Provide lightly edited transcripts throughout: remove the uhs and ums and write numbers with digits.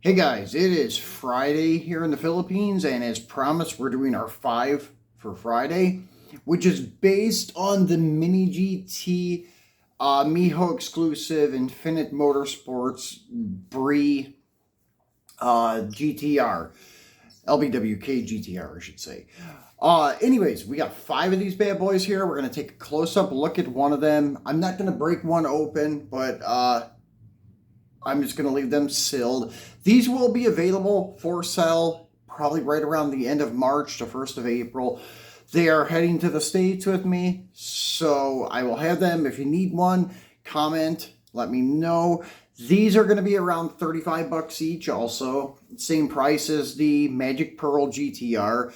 Hey guys, it is Friday here in the Philippines, and as promised, we're doing our 5 for Friday, which is based on the MiniGT Mijo exclusive Infinite Motorsports BRE GTR. LBWK GTR, I should say. Anyways, we got 5 of these bad boys here. We're going to take a close-up look at one of them. I'm not going to break one open, but I'm just going to leave them sealed. These will be available for sale probably right around the end of March to 1st of April. They are heading to the States with me, so I will have them. If you need one, comment, let me know. These are going to be around 35 bucks each also. Same price as the Magic Pearl GTR.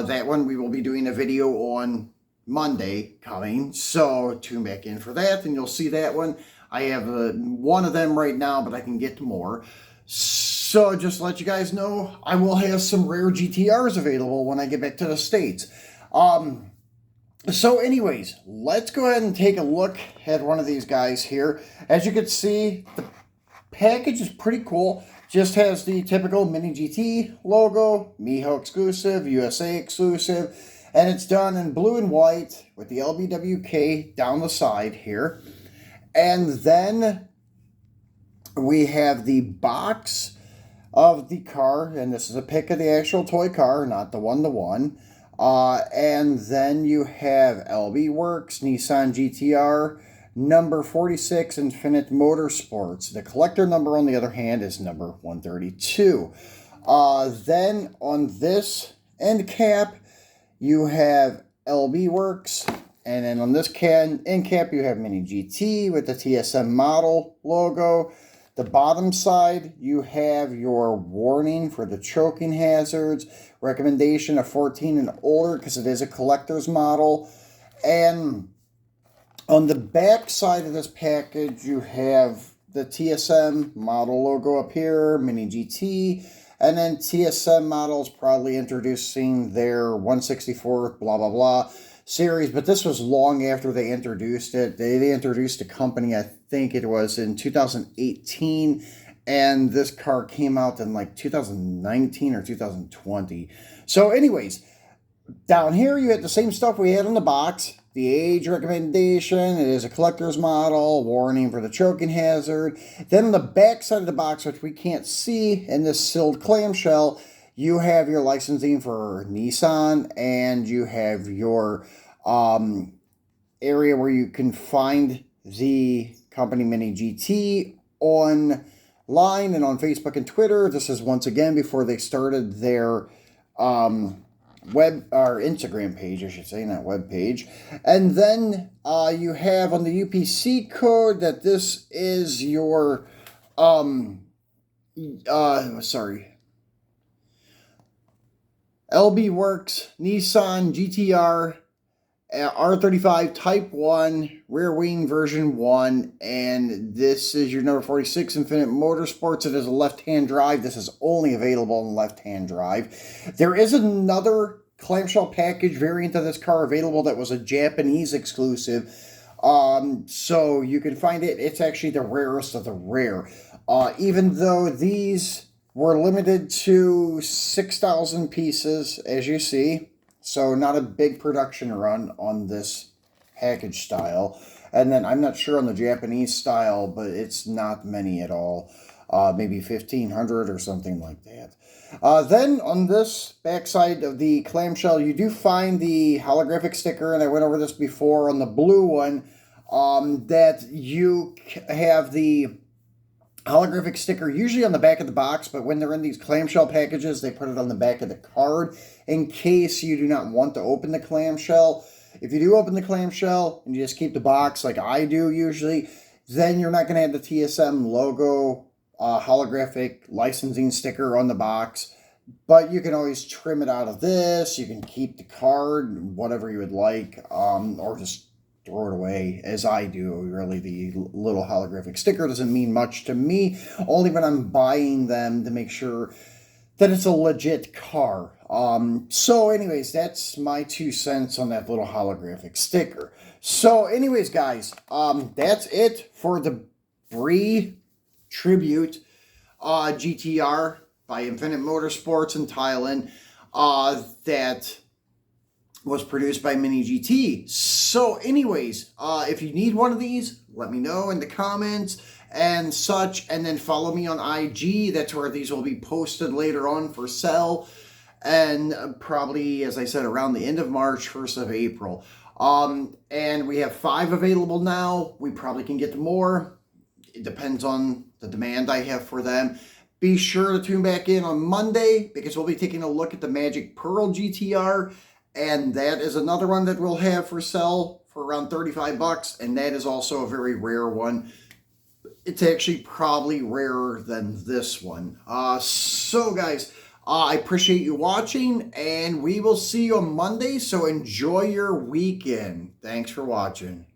That one we will be doing a video on Monday coming, so tune back in for that and you'll see that one. I have one of them right now, but I can get more. So just to let you guys know, I will have some rare GTRs available when I get back to the States. So anyways, let's go ahead and take a look at one of these guys here. As you can see, the package is pretty cool. Just has the typical MiniGT logo, Mijo exclusive, USA exclusive, and it's done in blue and white with the LBWK down the side here. And then we have the box of the car, and this is a pic of the actual toy car, not the one-to-one. And then you have LB Works, Nissan GTR, number 46, Infinite Motorsports. The collector number, on the other hand, is number 132. Then on this end cap, you have LB Works. And then on this end cap, you have MiniGT with the TSM model logo. The bottom side, you have your warning for the choking hazards, recommendation of 14 and older because it is a collector's model. And on the back side of this package, you have the TSM model logo up here, MiniGT, and then TSM models probably introducing their 164th, blah, blah, blah series, but this was long after they introduced it. They introduced a company, I think it was in 2018, and this car came out in like 2019 or 2020. So anyways, down here you had the same stuff we had in the box. The age recommendation, it is a collector's model, warning for the choking hazard. Then on the back side of the box, which we can't see in this sealed clamshell, you have your licensing for Nissan, and you have your area where you can find the company MiniGT online and on Facebook and Twitter. This is once again before they started their web or Instagram page, I should say, not web page. And then you have on the UPC code that this is your LB Works, Nissan GTR, R35 Type 1, rear wing version 1, and this is your number 46 Infinite Motorsports. It is a left-hand drive. This is only available on left-hand drive. There is another clamshell package variant of this car available that was a Japanese exclusive, so you can find it. It's actually the rarest of the rare. Even though these were limited to 6,000 pieces, as you see. So not a big production run on this package style. And then I'm not sure on the Japanese style, but it's not many at all. Maybe 1,500 or something like that. Then on this backside of the clamshell, you do find the holographic sticker, and I went over this before on the blue one, that you have the holographic sticker usually on the back of the box, but when they're in these clamshell packages, they put it on the back of the card in case you do not want to open the clamshell. If you do open the clamshell and you just keep the box like I do usually, then you're not going to have the TSM logo holographic licensing sticker on the box. But you can always trim it out of this. You can keep the card, whatever you would like, or just throw it away, as I do. Really, the little holographic sticker doesn't mean much to me, only when I'm buying them to make sure that it's a legit car. So anyways, that's my 2 cents on that little holographic sticker. So anyways, guys, that's it for the BRE tribute. GTR by Infinite Motorsports in Thailand that was produced by MiniGT. So anyways, if you need one of these, let me know in the comments and such, and then follow me on IG. That's where these will be posted later on for sale, and probably, as I said, around the end of March, 1st of April. And we have 5 available now. We probably can get more. It depends on the demand I have for them. Be sure to tune back in on Monday, because we'll be taking a look at the Magic Pearl GTR, and that is another one that we'll have for sale for around 35 bucks, and that is also a very rare one. It's actually probably rarer than this one. So guys, I appreciate you watching, and we will see you on Monday, so enjoy your weekend. Thanks for watching.